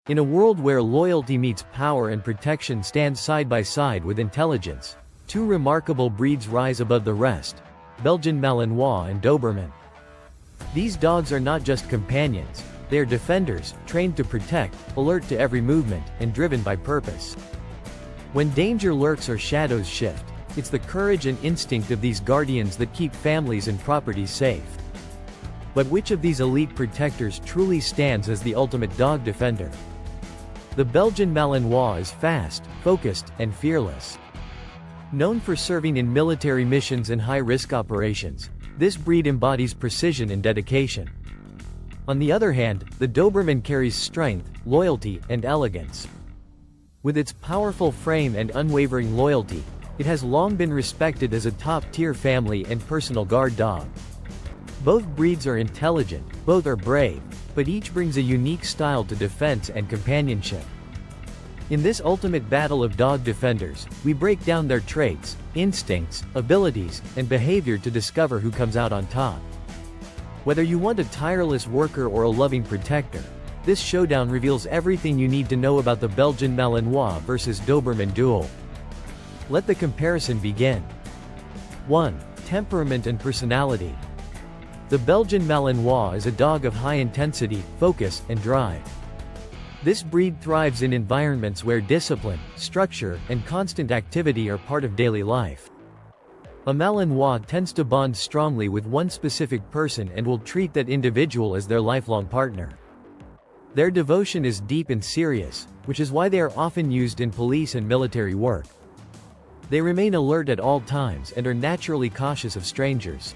In a world where loyalty meets power and protection stand side by side with intelligence, two remarkable breeds rise above the rest: Belgian Malinois and Doberman. These dogs are not just companions, they are defenders, trained to protect, alert to every movement, and driven by purpose. When danger lurks or shadows shift, it's the courage and instinct of these guardians that keep families and properties safe. But which of these elite protectors truly stands as the ultimate dog defender? The Belgian Malinois is fast, focused, and fearless. Known for serving in military missions and high-risk operations, this breed embodies precision and dedication. On the other hand, the Doberman carries strength, loyalty, and elegance. With its powerful frame and unwavering loyalty, it has long been respected as a top-tier family and personal guard dog. Both breeds are intelligent, both are brave, but each brings a unique style to defense and companionship. In this ultimate battle of dog defenders, we break down their traits, instincts, abilities, and behavior to discover who comes out on top. Whether you want a tireless worker or a loving protector, this showdown reveals everything you need to know about the Belgian Malinois versus Doberman duel. Let the comparison begin. 1. Temperament and personality. The Belgian Malinois is a dog of high intensity, focus, and drive. This breed thrives in environments where discipline, structure, and constant activity are part of daily life. A Malinois tends to bond strongly with one specific person and will treat that individual as their lifelong partner. Their devotion is deep and serious, which is why they are often used in police and military work. They remain alert at all times and are naturally cautious of strangers.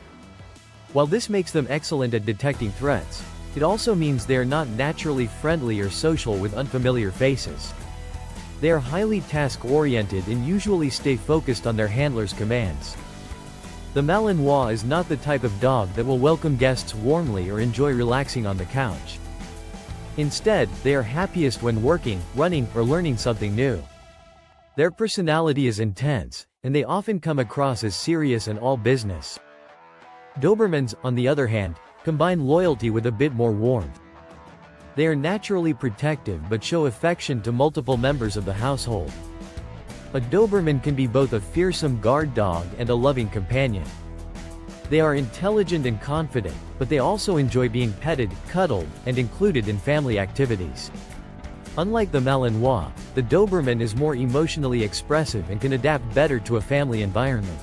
While this makes them excellent at detecting threats, it also means they are not naturally friendly or social with unfamiliar faces. They are highly task-oriented and usually stay focused on their handler's commands. The Malinois is not the type of dog that will welcome guests warmly or enjoy relaxing on the couch. Instead, they are happiest when working, running, or learning something new. Their personality is intense, and they often come across as serious and all business. Dobermans, on the other hand, combine loyalty with a bit more warmth. They are naturally protective but show affection to multiple members of the household. A Doberman can be both a fearsome guard dog and a loving companion. They are intelligent and confident, but they also enjoy being petted, cuddled, and included in family activities. Unlike the Malinois, the Doberman is more emotionally expressive and can adapt better to a family environment.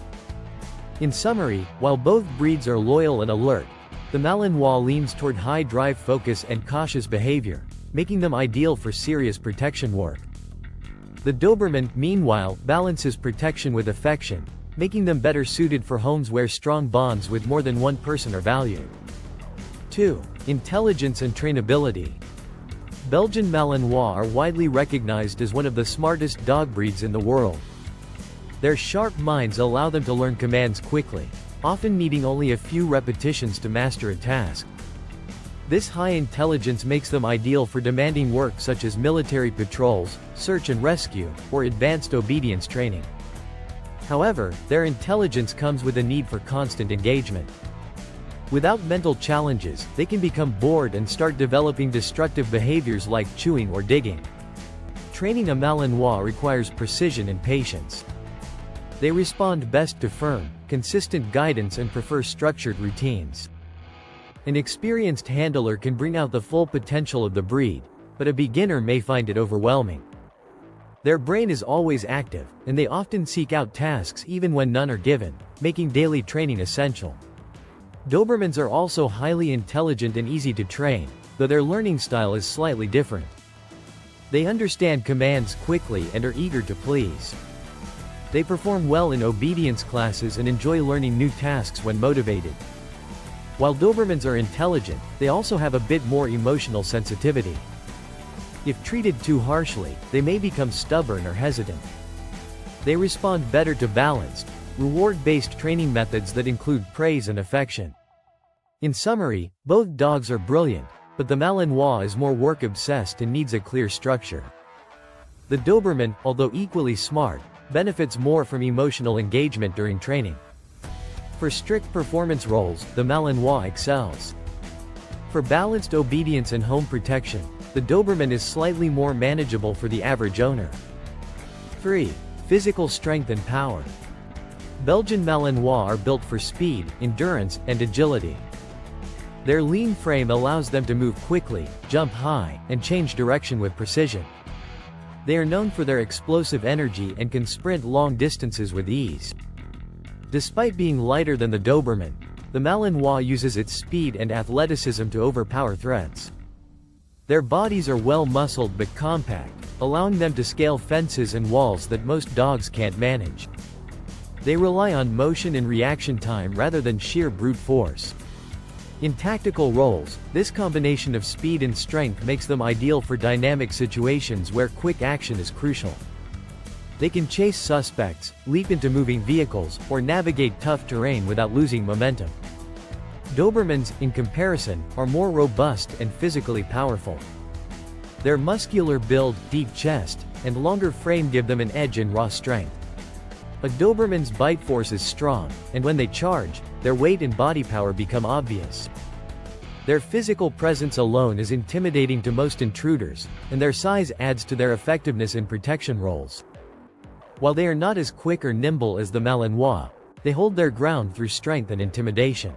In summary, while both breeds are loyal and alert, the Malinois leans toward high drive focus and cautious behavior, making them ideal for serious protection work. The Doberman, meanwhile, balances protection with affection, making them better suited for homes where strong bonds with more than one person are valued. 2. Intelligence and trainability. Belgian Malinois are widely recognized as one of the smartest dog breeds in the world. Their sharp minds allow them to learn commands quickly, often needing only a few repetitions to master a task. This high intelligence makes them ideal for demanding work such as military patrols, search and rescue, or advanced obedience training. However, their intelligence comes with a need for constant engagement. Without mental challenges, they can become bored and start developing destructive behaviors like chewing or digging. Training a Malinois requires precision and patience. They respond best to firm, consistent guidance and prefer structured routines. An experienced handler can bring out the full potential of the breed, but a beginner may find it overwhelming. Their brain is always active, and they often seek out tasks even when none are given, making daily training essential. Dobermans are also highly intelligent and easy to train, though their learning style is slightly different. They understand commands quickly and are eager to please. They perform well in obedience classes and enjoy learning new tasks when motivated. While Dobermans are intelligent, they also have a bit more emotional sensitivity. If treated too harshly, they may become stubborn or hesitant. They respond better to balanced, reward-based training methods that include praise and affection. In summary, both dogs are brilliant, but the Malinois is more work-obsessed and needs a clear structure. The Doberman, although equally smart, benefits more from emotional engagement during training. For strict performance roles, the Malinois excels. For balanced obedience and home protection, the Doberman is slightly more manageable for the average owner. 3. Physical strength and power. Belgian Malinois are built for speed, endurance, and agility. Their lean frame allows them to move quickly, jump high, and change direction with precision. They are known for their explosive energy and can sprint long distances with ease. Despite being lighter than the Doberman, the Malinois uses its speed and athleticism to overpower threats. Their bodies are well-muscled but compact, allowing them to scale fences and walls that most dogs can't manage. They rely on motion and reaction time rather than sheer brute force. In tactical roles, this combination of speed and strength makes them ideal for dynamic situations where quick action is crucial. They can chase suspects, leap into moving vehicles, or navigate tough terrain without losing momentum. Dobermans, in comparison, are more robust and physically powerful. Their muscular build, deep chest, and longer frame give them an edge in raw strength. A Doberman's bite force is strong, and when they charge, their weight and body power become obvious. Their physical presence alone is intimidating to most intruders, and their size adds to their effectiveness in protection roles. While they are not as quick or nimble as the Malinois, they hold their ground through strength and intimidation.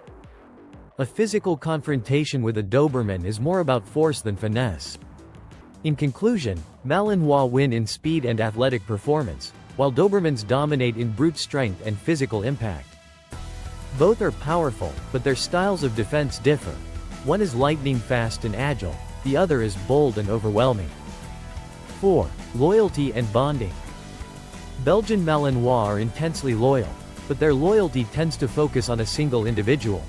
A physical confrontation with a Doberman is more about force than finesse. In conclusion, Malinois win in speed and athletic performance, while Dobermans dominate in brute strength and physical impact. Both are powerful, but their styles of defense differ. One is lightning fast and agile, the other is bold and overwhelming. 4. Loyalty and bonding. Belgian Malinois are intensely loyal, but their loyalty tends to focus on a single individual.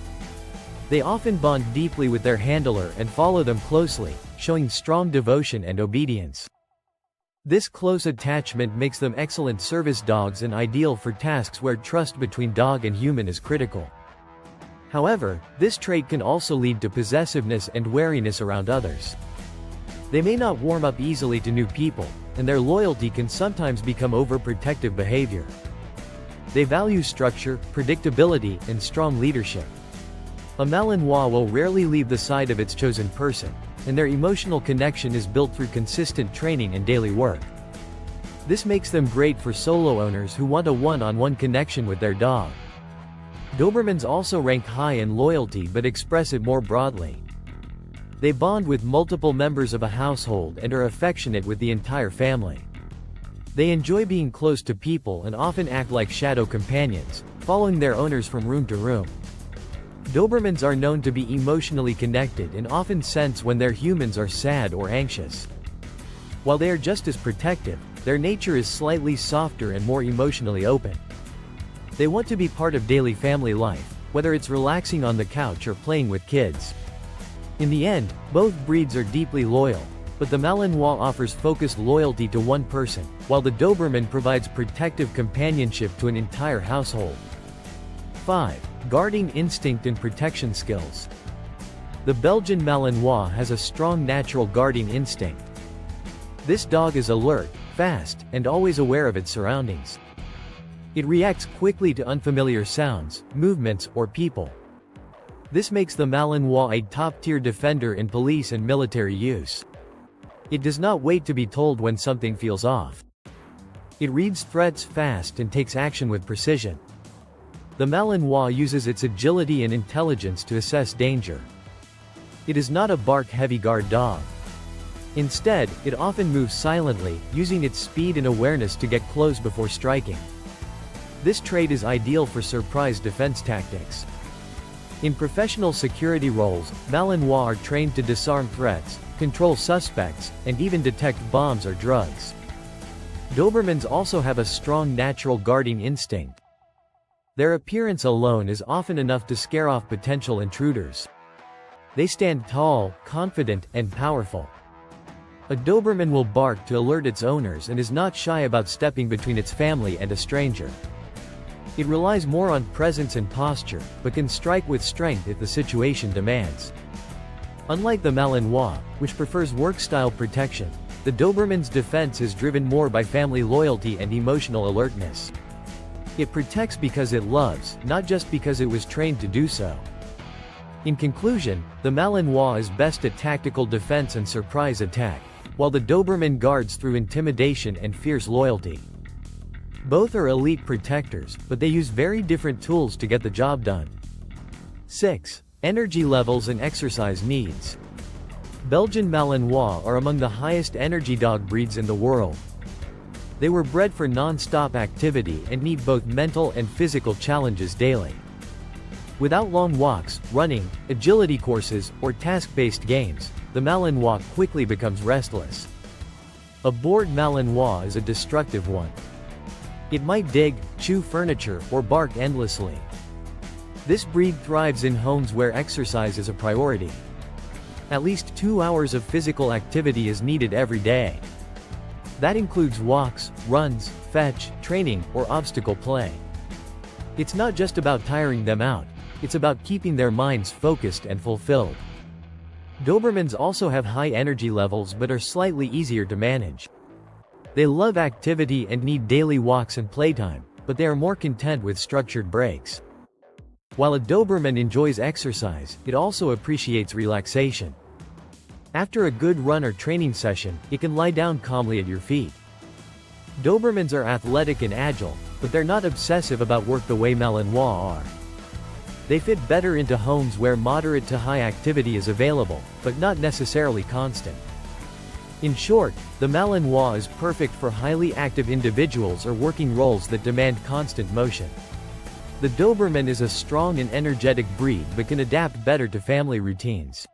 They often bond deeply with their handler and follow them closely, showing strong devotion and obedience. This close attachment makes them excellent service dogs and ideal for tasks where trust between dog and human is critical. However, this trait can also lead to possessiveness and wariness around others. They may not warm up easily to new people, and their loyalty can sometimes become overprotective behavior. They value structure, predictability, and strong leadership. A Malinois will rarely leave the side of its chosen person, and their emotional connection is built through consistent training and daily work. This makes them great for solo owners who want a one-on-one connection with their dog. Dobermans also rank high in loyalty but express it more broadly. They bond with multiple members of a household and are affectionate with the entire family. They enjoy being close to people and often act like shadow companions, following their owners from room to room. Dobermans are known to be emotionally connected and often sense when their humans are sad or anxious. While they are just as protective, their nature is slightly softer and more emotionally open. They want to be part of daily family life, whether it's relaxing on the couch or playing with kids. In the end, both breeds are deeply loyal, but the Malinois offers focused loyalty to one person, while the Doberman provides protective companionship to an entire household. 5. Guarding instinct and protection skills. The Belgian Malinois has a strong natural guarding instinct. This dog is alert, fast, and always aware of its surroundings. It reacts quickly to unfamiliar sounds, movements, or people. This makes the Malinois a top-tier defender in police and military use. It does not wait to be told when something feels off. It reads threats fast and takes action with precision. The Malinois uses its agility and intelligence to assess danger. It is not a bark-heavy guard dog. Instead, it often moves silently, using its speed and awareness to get close before striking. This trait is ideal for surprise defense tactics. In professional security roles, Malinois are trained to disarm threats, control suspects, and even detect bombs or drugs. Dobermans also have a strong natural guarding instinct. Their appearance alone is often enough to scare off potential intruders. They stand tall, confident, and powerful. A Doberman will bark to alert its owners and is not shy about stepping between its family and a stranger. It relies more on presence and posture, but can strike with strength if the situation demands. Unlike the Malinois, which prefers work-style protection, the Doberman's defense is driven more by family loyalty and emotional alertness. It protects because it loves, not just because it was trained to do so. In conclusion, the Malinois is best at tactical defense and surprise attack, while the Doberman guards through intimidation and fierce loyalty. Both are elite protectors, but they use very different tools to get the job done. 6. Energy levels and exercise needs. Belgian Malinois are among the highest energy dog breeds in the world. They were bred for non-stop activity and need both mental and physical challenges daily. Without long walks, running, agility courses, or task-based games, the Malinois quickly becomes restless. A bored Malinois is a destructive one. It might dig, chew furniture, or bark endlessly. This breed thrives in homes where exercise is a priority. At least 2 hours of physical activity is needed every day. That includes walks, runs, fetch, training, or obstacle play. It's not just about tiring them out, it's about keeping their minds focused and fulfilled. Dobermans also have high energy levels but are slightly easier to manage. They love activity and need daily walks and playtime, but they are more content with structured breaks. While a Doberman enjoys exercise, it also appreciates relaxation. After a good run or training session, it can lie down calmly at your feet. Dobermans are athletic and agile, but they're not obsessive about work the way Malinois are. They fit better into homes where moderate to high activity is available, but not necessarily constant. In short, the Malinois is perfect for highly active individuals or working roles that demand constant motion. The Doberman is a strong and energetic breed but can adapt better to family routines.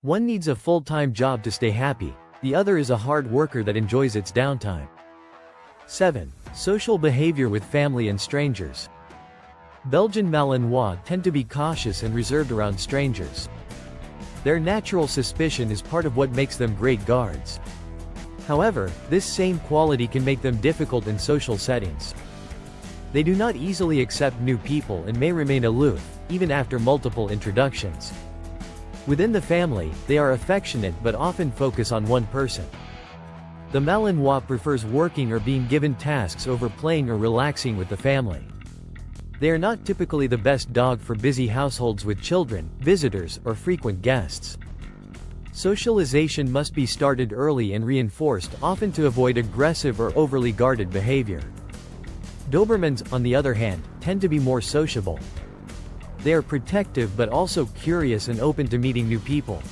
One needs a full-time job to stay happy, the other is a hard worker that enjoys its downtime. 7. Social behavior with family and strangers. Belgian Malinois tend to be cautious and reserved around strangers. Their natural suspicion is part of what makes them great guards. However, this same quality can make them difficult in social settings. They do not easily accept new people and may remain aloof, even after multiple introductions. Within the family, they are affectionate but often focus on one person. The Malinois prefers working or being given tasks over playing or relaxing with the family. They are not typically the best dog for busy households with children, visitors, or frequent guests. Socialization must be started early and reinforced often to avoid aggressive or overly guarded behavior. Dobermans, on the other hand, tend to be more sociable. They are protective but also curious and open to meeting new people.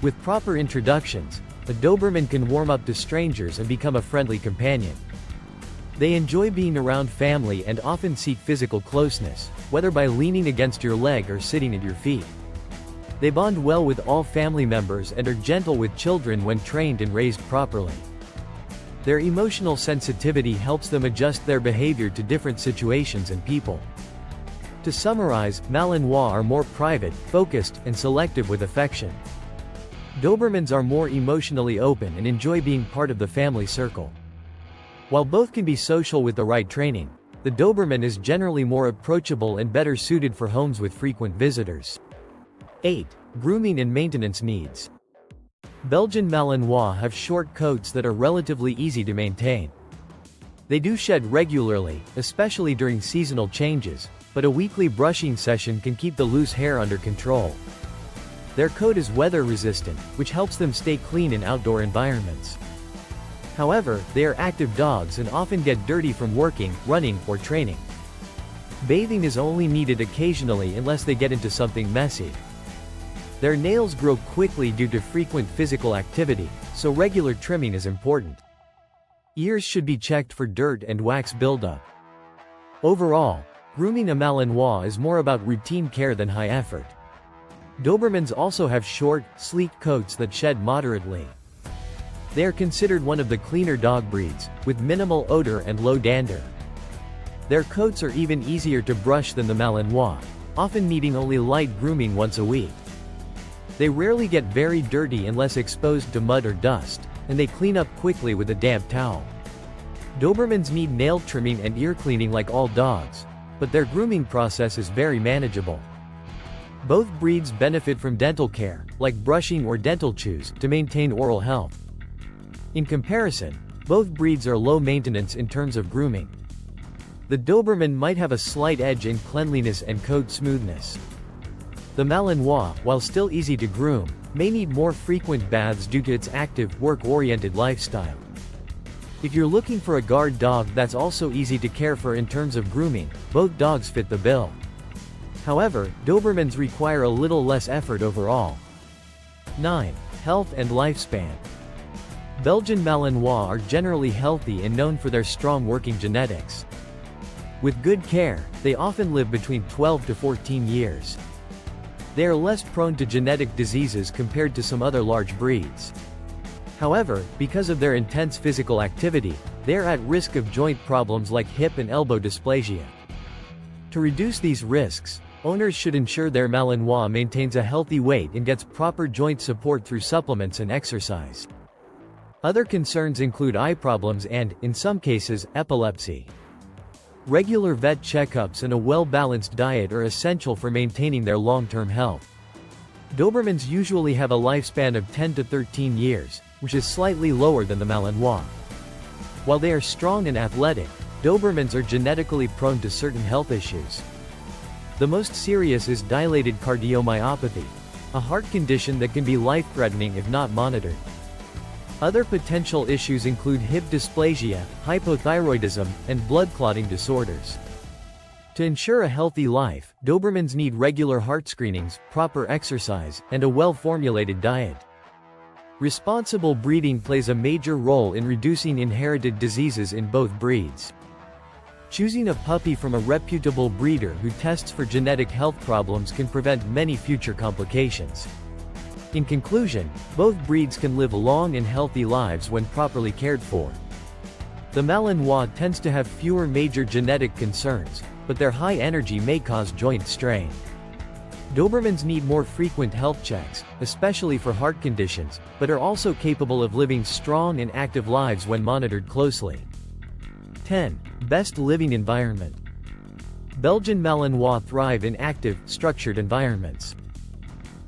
With proper introductions, a Doberman can warm up to strangers and become a friendly companion. They enjoy being around family and often seek physical closeness, whether by leaning against your leg or sitting at your feet. They bond well with all family members and are gentle with children when trained and raised properly. Their emotional sensitivity helps them adjust their behavior to different situations and people. To summarize, Malinois are more private, focused, and selective with affection. Dobermans are more emotionally open and enjoy being part of the family circle. While both can be social with the right training, the Doberman is generally more approachable and better suited for homes with frequent visitors. 8. Grooming and maintenance needs. Belgian Malinois have short coats that are relatively easy to maintain. They do shed regularly, especially during seasonal changes, but a weekly brushing session can keep the loose hair under control. Their coat is weather resistant, which helps them stay clean in outdoor environments. However, they are active dogs and often get dirty from working, running, or training. Bathing is only needed occasionally unless they get into something messy. Their nails grow quickly due to frequent physical activity, so regular trimming is important. Ears should be checked for dirt and wax buildup. Overall, grooming a Malinois is more about routine care than high effort. Dobermans also have short, sleek coats that shed moderately. They are considered one of the cleaner dog breeds, with minimal odor and low dander. Their coats are even easier to brush than the Malinois, often needing only light grooming once a week. They rarely get very dirty unless exposed to mud or dust, and they clean up quickly with a damp towel. Dobermans need nail trimming and ear cleaning like all dogs, but their grooming process is very manageable. Both breeds benefit from dental care, like brushing or dental chews, to maintain oral health. In comparison, both breeds are low maintenance in terms of grooming. The Doberman might have a slight edge in cleanliness and coat smoothness. The Malinois, while still easy to groom, may need more frequent baths due to its active, work-oriented lifestyle. If you're looking for a guard dog that's also easy to care for in terms of grooming, both dogs fit the bill. However, Dobermans require a little less effort overall. 9. Health and lifespan. Belgian Malinois are generally healthy and known for their strong working genetics. With good care, they often live between 12 to 14 years. They are less prone to genetic diseases compared to some other large breeds. However, because of their intense physical activity, they are at risk of joint problems like hip and elbow dysplasia. To reduce these risks, owners should ensure their Malinois maintains a healthy weight and gets proper joint support through supplements and exercise. Other concerns include eye problems and, in some cases, epilepsy. Regular vet checkups and a well-balanced diet are essential for maintaining their long-term health. Dobermans usually have a lifespan of 10 to 13 years, which is slightly lower than the Malinois. While they are strong and athletic, Dobermans are genetically prone to certain health issues. The most serious is dilated cardiomyopathy, a heart condition that can be life-threatening if not monitored. Other potential issues include hip dysplasia, hypothyroidism, and blood clotting disorders. To ensure a healthy life, Dobermans need regular heart screenings, proper exercise, and a well-formulated diet. Responsible breeding plays a major role in reducing inherited diseases in both breeds. Choosing a puppy from a reputable breeder who tests for genetic health problems can prevent many future complications. In conclusion, both breeds can live long and healthy lives when properly cared for. The Malinois tends to have fewer major genetic concerns, but their high energy may cause joint strain. Dobermans need more frequent health checks, especially for heart conditions, but are also capable of living strong and active lives when monitored closely. 10. Best living environment. Belgian Malinois thrive in active, structured environments.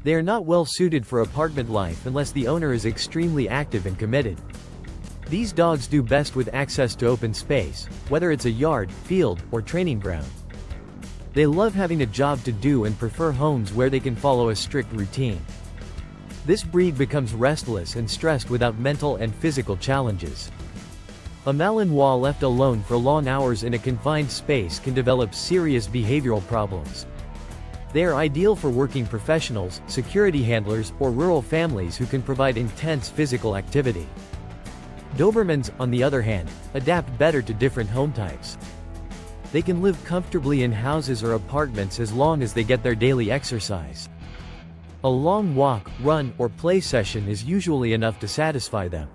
They are not well suited for apartment life unless the owner is extremely active and committed. These dogs do best with access to open space, whether it's a yard, field, or training ground. They love having a job to do and prefer homes where they can follow a strict routine. This breed becomes restless and stressed without mental and physical challenges. A Malinois left alone for long hours in a confined space can develop serious behavioral problems. They are ideal for working professionals, security handlers, or rural families who can provide intense physical activity. Dobermans, on the other hand, adapt better to different home types. They can live comfortably in houses or apartments as long as they get their daily exercise. A long walk, run, or play session is usually enough to satisfy them.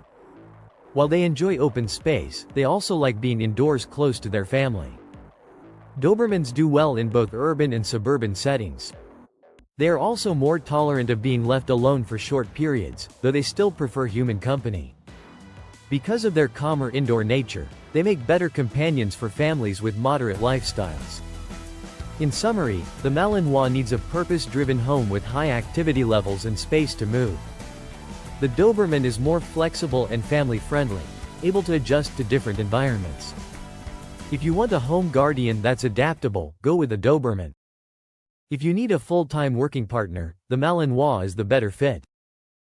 While they enjoy open space, they also like being indoors close to their family. Dobermans do well in both urban and suburban settings. They are also more tolerant of being left alone for short periods, though they still prefer human company. Because of their calmer indoor nature, they make better companions for families with moderate lifestyles. In summary, the Malinois needs a purpose-driven home with high activity levels and space to move. The Doberman is more flexible and family-friendly, able to adjust to different environments. If you want a home guardian that's adaptable, go with a Doberman. If you need a full-time working partner, the Malinois is the better fit.